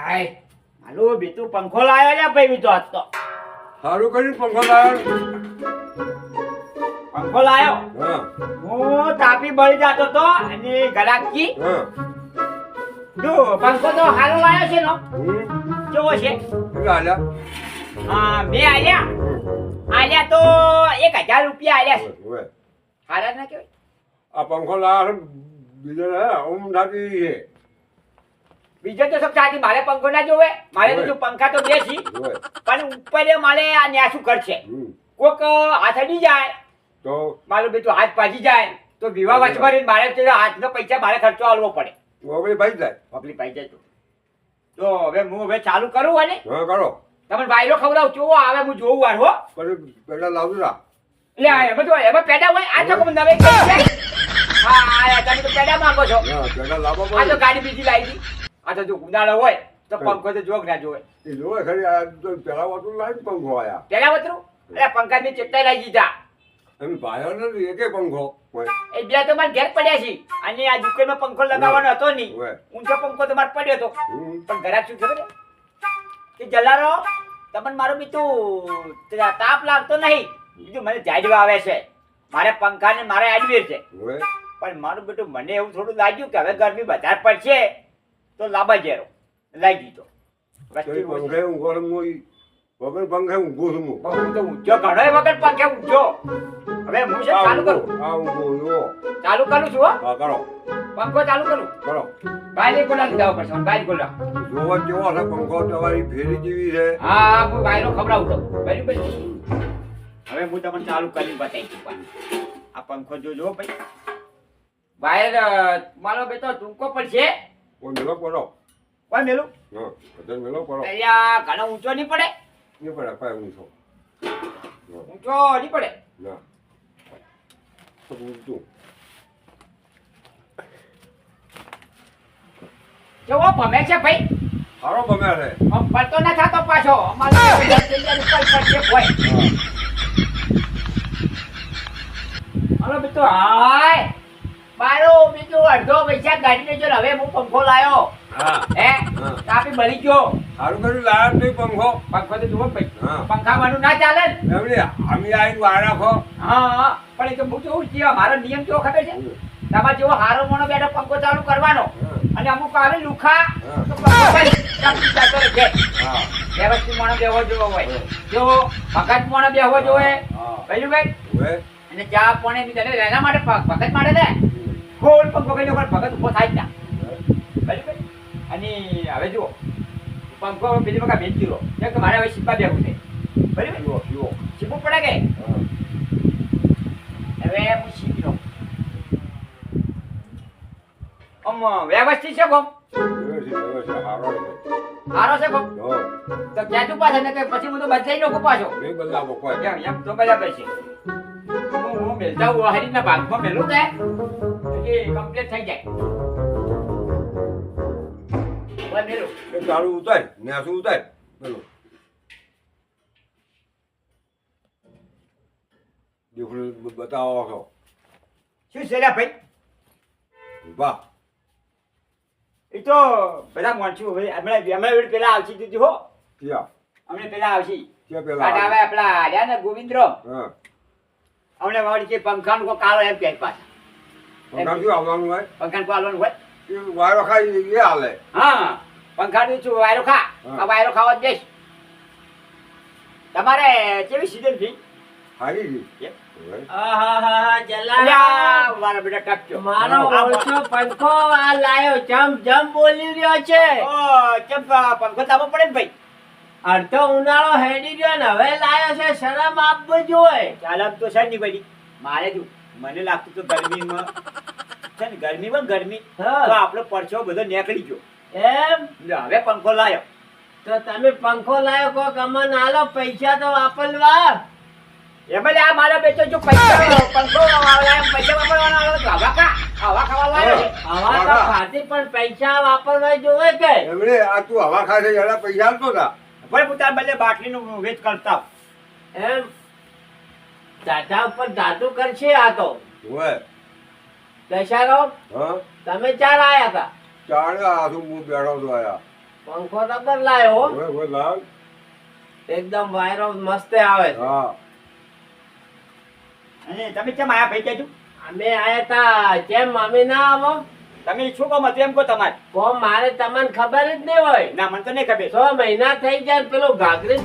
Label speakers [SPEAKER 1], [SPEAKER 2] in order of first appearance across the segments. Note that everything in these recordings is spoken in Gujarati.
[SPEAKER 1] હાય હાલો બીતું પંખો લાવ્યો લે ભાઈ બીતો આજ તો
[SPEAKER 2] સારું કર્યું પંખો લાવ્યો.
[SPEAKER 1] પંખો લાવ્યો
[SPEAKER 2] હા
[SPEAKER 1] હું તાપી બળી જાતો તો અને ગલાકી
[SPEAKER 2] હા
[SPEAKER 1] જો પંખો તો હારો લાવ્યો છે નો કેવો છે
[SPEAKER 2] શું હાલ્યા?
[SPEAKER 1] હા મેં આલ્યા તો 1000 રૂપિયા આલ્યા છે
[SPEAKER 2] ઓવે.
[SPEAKER 1] હારા ના કેવાય
[SPEAKER 2] આ પંખો લાવ્યો બીજો ને ઓમ થાકી છે.
[SPEAKER 1] બીજો તો સબ સાથી મારે પંખો ના જોવે મારે તો જો પંખા તો બે છે
[SPEAKER 2] ઓવે.
[SPEAKER 1] પણ ઉપર મારે આ ન્યાસું કરશે
[SPEAKER 2] હમ.
[SPEAKER 1] કોક હાથ અડી જાય
[SPEAKER 2] તો
[SPEAKER 1] મારું બેટું હાથ પાજી જાય તો વિવાહ વચમાં મારે તો હાથનો પૈસા મારે ખર્ચો આલવો પડે
[SPEAKER 2] ઓગળી ભાઈ જાય.
[SPEAKER 1] પગલી પાઈ જાય તો હવે હું હવે ચાલુ કરું અને
[SPEAKER 2] હા કરો
[SPEAKER 1] તમને વાયરો ખવડાવું કેવો આવે હું જોઉં વાર હો
[SPEAKER 2] પછી પેલા લાવજો રા.
[SPEAKER 1] એટલે એમાં પેડા હોય આ તો નવે હા તમે તો પેડા માંગો છો
[SPEAKER 2] હા પેલા લાવવા
[SPEAKER 1] આ તો
[SPEAKER 2] પડે.
[SPEAKER 1] ગાડી બીજી લાવી દી આ તો જો ઉનાળો હોય તો પંખો તો જોગ ના જોવે
[SPEAKER 2] એ જોવે ખરી આ તો પેલા વાતું લાવીને પંખો આયા.
[SPEAKER 1] પેલા વતરું એટલે પંખા ની ચેતતા લાવી દીધા
[SPEAKER 2] એમ ભાઈઓ નથી એકે પંખો હોય.
[SPEAKER 1] એ બે તો મારે ઘેર પડ્યા છે અને આ દુકાનમાં પંખો લગાવવાનો હતો નહીં
[SPEAKER 2] હોય.
[SPEAKER 1] ઊંચો પંખો તો મારે પડ્યો હતો
[SPEAKER 2] હમ.
[SPEAKER 1] પણ ઘરાક શું ખબર કે જલારો તમને મારું બીજું તાપ લાગતો નહીં બીજું મને જાડવા આવે છે મારે પંખા ને મારે આડવીર છે
[SPEAKER 2] હોય.
[SPEAKER 1] પણ મારું બેટું મને એવું થોડું લાગ્યું કે હવે ગરમી વધારે પડશે તો લાંબા જેરો લાગી દીધો
[SPEAKER 2] તો એ પંખે ઊંઘવાનું હું વગર પંખે ઊંઘું છું હું.
[SPEAKER 1] હું તો ઊંચો ઘણો વખત પંખે ઊંચો હવે હું છે ચાલુ કરું
[SPEAKER 2] આ ઊંઘું જુઓ.
[SPEAKER 1] ચાલુ કરું છું હો
[SPEAKER 2] હા કરો
[SPEAKER 1] પંખો ચાલુ કરું
[SPEAKER 2] કરો.
[SPEAKER 1] ગાડી બોલાવી દેવા પડશે ગાડી બોલા
[SPEAKER 2] જોવો કેવો છે પંખો તમારી ફેરી જેવી છે.
[SPEAKER 1] હા હું વાયરો ખવડાવું તો બરાબર હવે હું તમને ચાલુ કરીને બતાવી દઉં આ પંખો જોજો ભાઈ વાયર મારો બેટો ટૂંકો પડશે
[SPEAKER 2] કોઈ મેલો પડો.
[SPEAKER 1] કોઈ મેલું
[SPEAKER 2] હા બધા મેલો પડો.
[SPEAKER 1] અહીંયા ઘણો ઊંચો નહીં પડે
[SPEAKER 2] નહીં પડે પાય ઊંચો.
[SPEAKER 1] ઊંચો નહીં પડે
[SPEAKER 2] ના તો ઊંચું.
[SPEAKER 1] કેવો ભમે છે ભાઈ
[SPEAKER 2] સારો ગમે છે.
[SPEAKER 1] આમ પડતો ના થતો પાછો અમારે પડશે હોય હાલો બેટો હાય મારો બીજું અડધો પૈસા ગાડી લેજો ને હવે હું પંખો લાયો
[SPEAKER 2] હા
[SPEAKER 1] હે
[SPEAKER 2] હા.
[SPEAKER 1] કાપી બળી ગયો
[SPEAKER 2] સારું કર્યું લાયા તો પંખો.
[SPEAKER 1] પંખો તો જુઓ ભાઈ
[SPEAKER 2] હા.
[SPEAKER 1] પંખા માનું ના ચાલે ને
[SPEAKER 2] એમની અમે આવીને વાર રાખો.
[SPEAKER 1] હા પણ એ તો હું જોઉં છું મારો નિયમ કેવો ખબર છે તમારે જેવો હારો મોનો બેઠો પંખો ચાલુ કરવાનો અને અમુક આવે લુખા
[SPEAKER 2] હા.
[SPEAKER 1] તો પંખો ભાઈ ચાપી જતો રહે.
[SPEAKER 2] હા
[SPEAKER 1] વ્યવસ્થિત મોણો બેહવો જોવો હોય જો ભગત મોણો બેહવો જોવે
[SPEAKER 2] હા
[SPEAKER 1] ભાઈ ભાઈ
[SPEAKER 2] હવે
[SPEAKER 1] અને ચા પાણી બી તને એના માટે ભગત માટે ને ફૂલ પંખો કઈ ભગત ઉભો થાય જ ના ભાઈ ભાઈ અને હવે જુઓ પંખો બીજી વખત ભેજ ગયો કેમ કે મારે હવે સિપ્પા બેહવું છે બરાબર
[SPEAKER 2] જુઓ જુઓ.
[SPEAKER 1] શીપવું પડે કે
[SPEAKER 2] હા
[SPEAKER 1] હવે હું શીખી લઉં આમ વ્યવસ્થિત છે કોમ
[SPEAKER 2] વ્યવસ્થિત સારો છે.
[SPEAKER 1] સારો છે કોમ
[SPEAKER 2] હા
[SPEAKER 1] તો ક્યાં પાછા ને કે પછી હું તો બદલાઈ લઉં પાછો
[SPEAKER 2] નહીં બદલાવો કોઈ.
[SPEAKER 1] એમ તો બરાબર છે હું મેલતા હું હરીના ભાગમાં મેલું કે એ કમ્પ્લીટ થઈ જાય બોલ મેલું
[SPEAKER 2] એ તારું ઉતાર ને આ શું ઉતાર પેલું દીકરી બતાવો છો.
[SPEAKER 1] શું છે લ્યા ભાઈ
[SPEAKER 2] વાહ
[SPEAKER 1] એ તો બધા માણસો હવે હમણાં પેલા આવશે દીધી હો
[SPEAKER 2] ક્યાં
[SPEAKER 1] હમણાં પેલા આવશે
[SPEAKER 2] ક્યાં
[SPEAKER 1] કાટ
[SPEAKER 2] પેલા
[SPEAKER 1] આવે પેલા રહ્યા ને ગોવિંદરો
[SPEAKER 2] હા
[SPEAKER 1] હમણે વાળી છે પંખાનું કો કાળો એમ કે પાછા
[SPEAKER 2] પંખા શું આવવાનું હોય
[SPEAKER 1] પંખાનું પાલવાનું હોય
[SPEAKER 2] એ વાયરો ખાઈ એ હાલે.
[SPEAKER 1] હા પંખાનું છું વાયરો ખા
[SPEAKER 2] હા.
[SPEAKER 1] આ વાયરો ખાવા જ દેશ તમારે કેવી સીઝન થઈ
[SPEAKER 2] હારી ગઈ.
[SPEAKER 1] એમ?
[SPEAKER 2] હવે
[SPEAKER 3] આહાહા, જલારામ.
[SPEAKER 1] અલ્યા, મારા બેટા ટપક્યો
[SPEAKER 3] મારો ઓળખ્યો પંખો આ લાયો જમ જમ બોલી રહ્યો છે
[SPEAKER 1] ઓ ચંપા પંખો તાપો પડે ને ભાઈ
[SPEAKER 3] અડધો ઉનાળો હેડી રહ્યો ને હવે લાયો છે શરમ આપવું જોઈએ
[SPEAKER 1] ચાલ આમ તો છે નહીં પડી મારે જો મને લાગતું તો ગરમીમાં છે ને ગરમીમાં ગરમી
[SPEAKER 3] હા.
[SPEAKER 1] તો આપણો પરછો બધો નીકળી ગયો
[SPEAKER 3] એમ
[SPEAKER 1] લે, હવે પંખો લાયો
[SPEAKER 3] તો તમે પંખો લાયો કોક અમને આલો પૈસા તો વાપરવા
[SPEAKER 1] એમાં આ મારા બેટો જો પૈસા પંખો લાયો પૈસા વાપરવાના આવે તો હવા ખાવા લાયો છે.
[SPEAKER 3] હવા તો ખાધી પણ પૈસા વાપરવા જોવે કે
[SPEAKER 2] એમણે આ તું હવા ખાશે એના પૈસા આપતો હતા.
[SPEAKER 1] ભાઈ હું તાર બદલે બાટલીનું વેચ કરતા હોઉં.
[SPEAKER 3] એમ દાદા ઉપર દાદુ કરશે આ તો
[SPEAKER 2] હોય
[SPEAKER 3] દશારો
[SPEAKER 2] હા
[SPEAKER 3] તમે ચાર આયા હતા
[SPEAKER 2] ચાલે આ શું હું બેઠો તો આયા
[SPEAKER 3] પંખો રબર લાયો હો.
[SPEAKER 2] હવે લાવ.
[SPEAKER 3] એકદમ વાયરો મસ્ત આવે છે.
[SPEAKER 2] હા.
[SPEAKER 1] અને તમે કેમ આયા ભાઈ કેજો
[SPEAKER 3] અમે આયા તા કેમ અમે ના આવો
[SPEAKER 1] તમે શું કહો મત એમ કહો તમારે
[SPEAKER 3] કોમ મારે તમને ખબર જ નહીં હોય.
[SPEAKER 1] ના મને તો નહીં ખબર
[SPEAKER 3] 6 મહિના થઈ જાય પેલો ઘાઘરી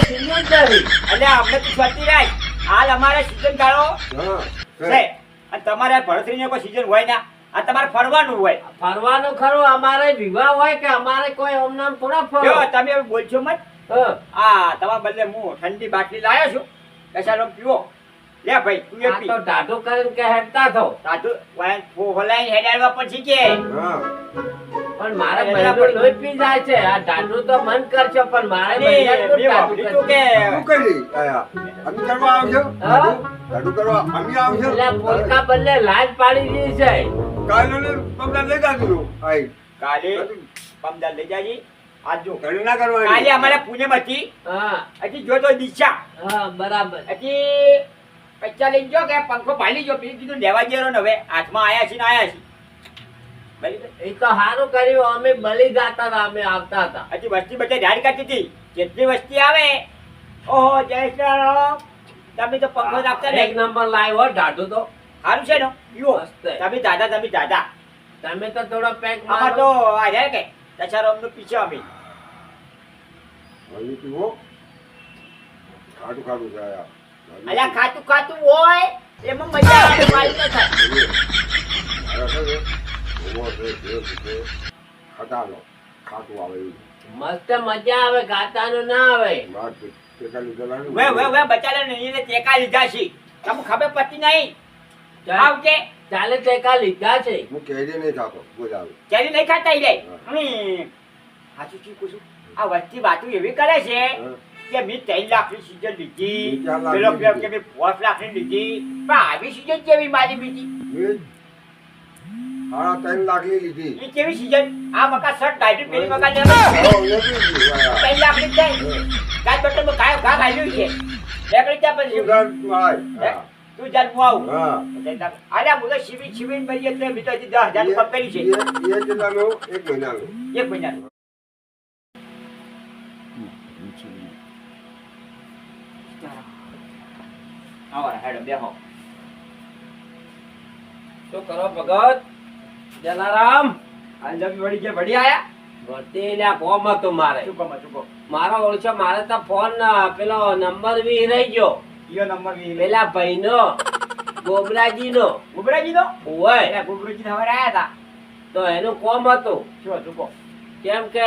[SPEAKER 3] સીઝન નથી.
[SPEAKER 1] એટલે અમને તો સ્વતી રાય હાલ અમારે સીઝન ગાળો
[SPEAKER 2] હા.
[SPEAKER 1] છે અને તમારે ભરતરીને કોઈ સીઝન હોય ના આ તમારે ફરવાનું હોય
[SPEAKER 3] ફરવાનું ખરું અમારે વિવાહ હોય કે અમારે કોઈ ઓમ નામ થોડા ફરો.
[SPEAKER 1] જો તમે એવું બોલશો મત
[SPEAKER 3] હા.
[SPEAKER 1] આ તમારા બદલે હું ઠંડી બાટલી લાવ્યો છું કશાનો પીવો લે ભાઈ તું એ
[SPEAKER 3] આ
[SPEAKER 1] પી
[SPEAKER 3] તો ટાઢું કરીને કે હેડતા થો.
[SPEAKER 1] સાધુ હોલાઈ હેડાડવા પણ શીખે
[SPEAKER 2] હા.
[SPEAKER 3] પણ મારે
[SPEAKER 1] એટલે
[SPEAKER 3] મહિનો
[SPEAKER 1] આપણે-
[SPEAKER 3] લોહી પી જાય છે. આ ટાઢું તો મન કરશો પણ મારે
[SPEAKER 1] અને
[SPEAKER 3] મહિના
[SPEAKER 1] મેં
[SPEAKER 3] ટાઢું
[SPEAKER 1] વાપર્યું
[SPEAKER 3] કરશે.
[SPEAKER 1] હતું કે
[SPEAKER 2] શું કરી આયા? અમે કરવા આવજો.
[SPEAKER 3] હા?
[SPEAKER 2] લાડુ કરવા અમે આવજો.
[SPEAKER 3] એટલે પોલકા બદલે લાજ પાડી દીધી છે.
[SPEAKER 2] કાલે ને પગલા લઈ જાતું આઈ.
[SPEAKER 1] કાલે પમદાર લઈ જાજી આજ જો
[SPEAKER 2] ઘણી ના કરવાની.
[SPEAKER 1] કાલે અમારે પૂનમ હતી
[SPEAKER 3] હા
[SPEAKER 1] હજી જો તો દિશા
[SPEAKER 3] હા બરાબર.
[SPEAKER 1] હજી પૈસા લઈ જો કે પંખો ભાલી જો બીજું કીધું લેવા જેરો ને હવે હાથમાં આયા છે ને આયા છે બરાબર?
[SPEAKER 3] એ તો સારું કર્યું. અમે બલી જાતા હતા, અમે આવતા હતા.
[SPEAKER 1] હજી વસ્તી બધા ઝાડ કાઢી હતી જેટલી વસ્તી આવે ઓહો જય શ્રી રામ તમે તો પંખો રાખતા
[SPEAKER 3] એક
[SPEAKER 1] નહીં
[SPEAKER 3] નંબર લાવ્યો હો ટાઢું તો.
[SPEAKER 1] સારું છે ને પીવો
[SPEAKER 3] મસ્ત.
[SPEAKER 1] તમે દાદા
[SPEAKER 3] તમે તો થોડો પેક
[SPEAKER 1] આમાં તો આયા કે તચારો અમને પીછે અમે
[SPEAKER 2] હવે પીવો. ખાટું ખાટું છે આયા.
[SPEAKER 1] અલ્યા ખાતું ખાતું હોય એમાં મજા આવે મારી ન થાય
[SPEAKER 2] ખટાનો ખાટું આવે એવું.
[SPEAKER 3] મસ્ત મજા આવે. ગાતાનું ના આવે.
[SPEAKER 2] વાત ટેકાલી ચલાવી.
[SPEAKER 1] વે બચાલે ને એને ટેકા લીધા છે તમને ખબર પડતી નહીં આવજે
[SPEAKER 3] ચાલે ટેકા લીધા છે.
[SPEAKER 2] હું કેરી નહીં ખાતો બોલાવે.
[SPEAKER 1] કેરી નહીં ખાતા ઈ રે સાચું ચીકું છું આ વસ્તી વાતો એવી કરે છે કે મેં 3 લાખની સીઝન લીધી
[SPEAKER 2] 4 લાખ
[SPEAKER 1] પેલો
[SPEAKER 2] ની
[SPEAKER 1] પેલો કે મેં 5 લાખની લીધી પણ આવી સીઝન કેવી મારી બીજી
[SPEAKER 2] મેં 3.5 લાખની લીધી.
[SPEAKER 1] એ કેવી સીઝન આ મકા શર્ટ કાઢ્યું પેલી મકા લેવા
[SPEAKER 2] હો, નથી લીધી. આયા.
[SPEAKER 1] 3 લાખની થાય કાચ બટન માં ઘા ખાલ્યું છે એકડી ત્યાં પછી
[SPEAKER 2] તું આય. હા.
[SPEAKER 1] તું જાન હું આવું
[SPEAKER 2] હા.
[SPEAKER 1] અલ્યા મુલો શિબિન ભરી એટલે મેં તો હજી 10,000 પગ કરી છે
[SPEAKER 2] એ કેટલાનો? 1 મહિનાનો.
[SPEAKER 1] 1 મહિનાનો આવા હેડો બેહો
[SPEAKER 3] શું કરો ભગત? જલારામ
[SPEAKER 1] અંજમી વળી કે વળી આયા
[SPEAKER 3] વર્તી લ્યા કોમ હતું મારે.
[SPEAKER 1] ચૂકો
[SPEAKER 3] મારો ઓળખો મારે તો ફોન પેલો નંબર બી રહી ગયો.
[SPEAKER 1] ઈયો નંબર વી
[SPEAKER 3] પેલા ભાઈનો ગોબરાજીનો.
[SPEAKER 1] ગુબરાજી નો
[SPEAKER 3] ઓય
[SPEAKER 1] એ ગુબરાજી હવે આયા હતા
[SPEAKER 3] તો એનું કોમ હતું.
[SPEAKER 1] શું ચૂકો
[SPEAKER 3] કેમ કે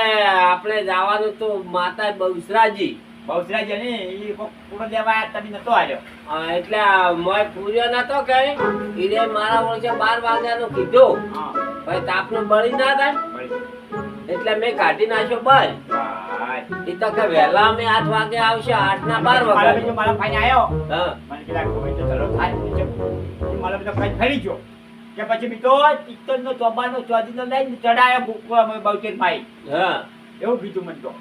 [SPEAKER 3] આપણે જવાનું હતું માતા બહુસરાજી.
[SPEAKER 1] બહુસરાજી ને ઈ પૂરો દેવા આયા તમે નતો આવ્યો
[SPEAKER 3] એટલે મોય પૂર્યો નતો કે ઈને મારા ઓળખે 12 વાગ્યાનું કીધું.
[SPEAKER 1] હા
[SPEAKER 3] ભાઈ તાપનું બળી ના થાય
[SPEAKER 1] વળી
[SPEAKER 3] એટલે મેં કાઢી નાખ્યો બળ.
[SPEAKER 1] ભાઈ
[SPEAKER 3] એ તો કે વહેલા અમે 8 વાગે આવશે. 8 ના 12
[SPEAKER 1] મારા
[SPEAKER 3] વાગે.
[SPEAKER 1] બીજો મારા ભાઈ આયો
[SPEAKER 3] હા
[SPEAKER 1] મને કે લાગતો ભાઈ તો ચલો થાય એ મારા બધો ભાઈ ફરી ગયો કે પછી મી તો પિત્તર નો ચોબાનો ચોદી નો લઈને ચડાયો બુકવા બહુચેર ભાઈ
[SPEAKER 3] હા
[SPEAKER 1] એવું કીધું મને તો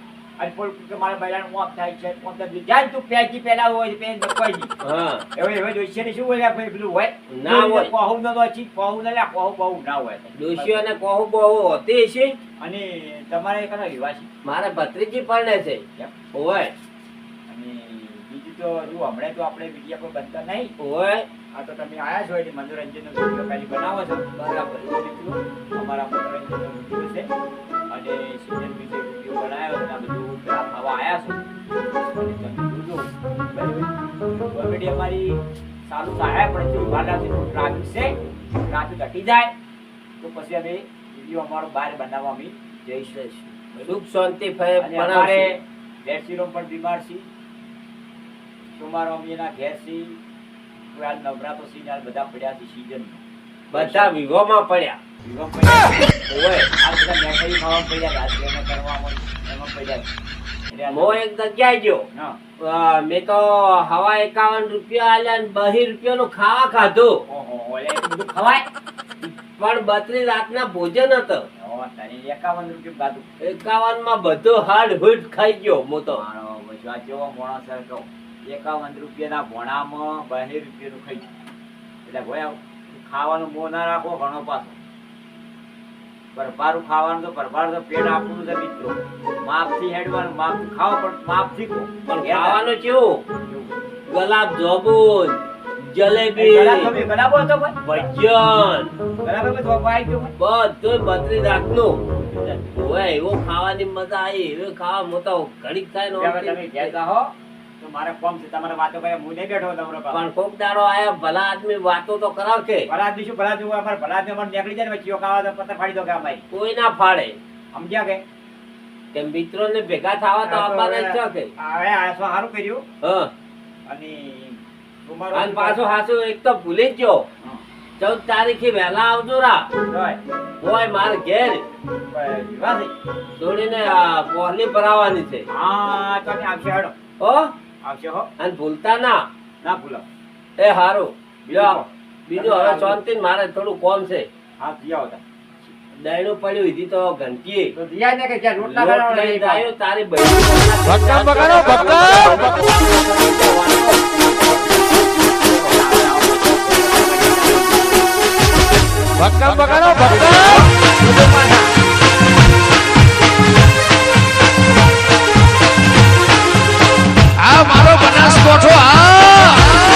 [SPEAKER 1] અને પોલ કે મારા બૈરાનું મોત થાય છે મોત થાય જાન તું પેજી પેલા હોય પેન દકવાઈ
[SPEAKER 3] હા
[SPEAKER 1] હવે જોઈશે ને શું હોય ભાઈ પેલું હોય
[SPEAKER 3] ના હોય.
[SPEAKER 1] કહું ન તો ચીજ કહું ન લે કહું બહુ ના હોય
[SPEAKER 3] ડોશીઓને કહું બહુ હોતી છે.
[SPEAKER 1] અને તમારે કનો વિવાસી
[SPEAKER 3] મારે ભત્રીજી પરણે છે.
[SPEAKER 1] કેમ?
[SPEAKER 3] ઓય
[SPEAKER 1] અને બીજું તો જો હમણાં તો આપણે વિડીયો કોઈ બનતા નહીં
[SPEAKER 3] ઓય
[SPEAKER 1] આ તો તમે આયા છો એટલે મનોરંજનનો વિડીયો ખાલી બનાવો છો
[SPEAKER 3] બરાબર.
[SPEAKER 1] એવું મિત્રો અમારા મનોરંજનનો વિડીયો છે અને સીઝન વિશે વિડીયો બનાવ્યો છે આ બધું પેલા ખાવા આયા છો અને તમે જોજો બરાબર કોમેડી અમારી સારું થાય પણ જો વાલાથી ટ્રાફિક છે ટ્રાફિક હટી જાય તો પછી અમે વિડીયો અમારો બહાર બનાવવા અમે જઈશું
[SPEAKER 3] સુખ શાંતિ
[SPEAKER 1] અને અમારે
[SPEAKER 3] બનાવશે.
[SPEAKER 1] બેસીરો પણ બીમાર છે સુમારો અમે એના ઘેર છે કોઈ હાલ નવરાતો છે હાલ બધા પડ્યા છે સીઝન
[SPEAKER 3] બધા વિવોમાં પડ્યા.
[SPEAKER 1] વિવાહ પડ્યા
[SPEAKER 3] ઓય
[SPEAKER 1] આ બધા મેઠાઈ ખાવા પડ્યા રાજકીય કરવામાં એમાં પડ્યા એટલે
[SPEAKER 3] મો એક જગ્યાએ ગયો.
[SPEAKER 1] હા
[SPEAKER 3] મેં તો હવા 51 રૂપિયા આલ્યા ને 2 રૂપિયાનું ખાવા ખાધું.
[SPEAKER 1] ઓહો એટલે એટલું બધું ખવાય
[SPEAKER 3] પણ 32 રાતના ભોજન હતો.
[SPEAKER 1] ઓ તારી 51 રૂપિયા બાદુ
[SPEAKER 3] 51 માં બધું હાડ હુડ ખાઈ ગયો હું તો.
[SPEAKER 1] મારો પછી આ જેવો મોણસ હતો 51 રૂપિયાના ભોણામાં 2 રૂપિયાનું ખાઈ એટલે ભોયા ખાવાનું મોં ના રાખો ઘણો પાછો ભરભારું ખાવાનું તો ભરભારું તો પેટ આપવું છે મિત્રો. માપથી હેડવાનું, માપથી ખાઓ પણ માપથી ખો.
[SPEAKER 3] પણ ખાવાનું કેવું? ગુલાબ જાંબુ, જલેબી,
[SPEAKER 1] ગલાબો હતો કોઈ?
[SPEAKER 3] ભજન,
[SPEAKER 1] ગલાબો તો આવી ગયો કોઈ?
[SPEAKER 3] બધું 32 જાતનું. ઓય એવો ખાવાની મજા આવી, એવો ખાવા મોટો ઘડીક થાય ને
[SPEAKER 1] હવે તમે ઘેર જાઓ તો મારે કોમ છે, તમારે વાતો કરે હું નહીં બેઠો તમારો પાસે.
[SPEAKER 3] પણ કોક દાડો આયા ભલા આદમી વાતો તો કરાવશે.
[SPEAKER 1] ભલાદમી શું ભલાદમી હોય? અમારે ભલાદમી અમારે નીકળી જાય ને પછી ખાવા તો પત્તર ફાડી દો કે અમારી.
[SPEAKER 3] કોઈ ના ફાડે.
[SPEAKER 1] સમજ્યા કે?
[SPEAKER 3] કે મિત્રોને ભેગા થવા તો આવવાના જ છે કે.
[SPEAKER 1] હવે આ શું સારું કર્યું.
[SPEAKER 3] હા.
[SPEAKER 1] અને તમારો
[SPEAKER 3] અને પાછો હાસુ એક તો ભૂલી જ ગયો. 14 તારીખે વહેલા આવજો રા. ઓય માર ઘેર જોડીને પોહલી ભરાવાની છે.
[SPEAKER 1] હા તો અમે આવશે હેડો.
[SPEAKER 3] હો
[SPEAKER 1] આવશે હો.
[SPEAKER 3] અને ભૂલતા ના.
[SPEAKER 1] ના ભૂલો.
[SPEAKER 3] એ હારું.
[SPEAKER 1] બીજું
[SPEAKER 3] બીજું હવે શાંતિ મારે થોડું કોમ છે.
[SPEAKER 1] હા જીયા હતા.
[SPEAKER 3] દયણું પડ્યું ઈધી તો ઘંટીએ.
[SPEAKER 1] તો જીયા ને કે જ્યાં રોટલા
[SPEAKER 3] લોટ
[SPEAKER 1] બનાવવા
[SPEAKER 3] લઈને
[SPEAKER 1] લઈ
[SPEAKER 3] આવ્યો તારી બહેન.
[SPEAKER 4] ભક્કમ બગાડો, ભક્કમ બગાડો, ભક્કમ.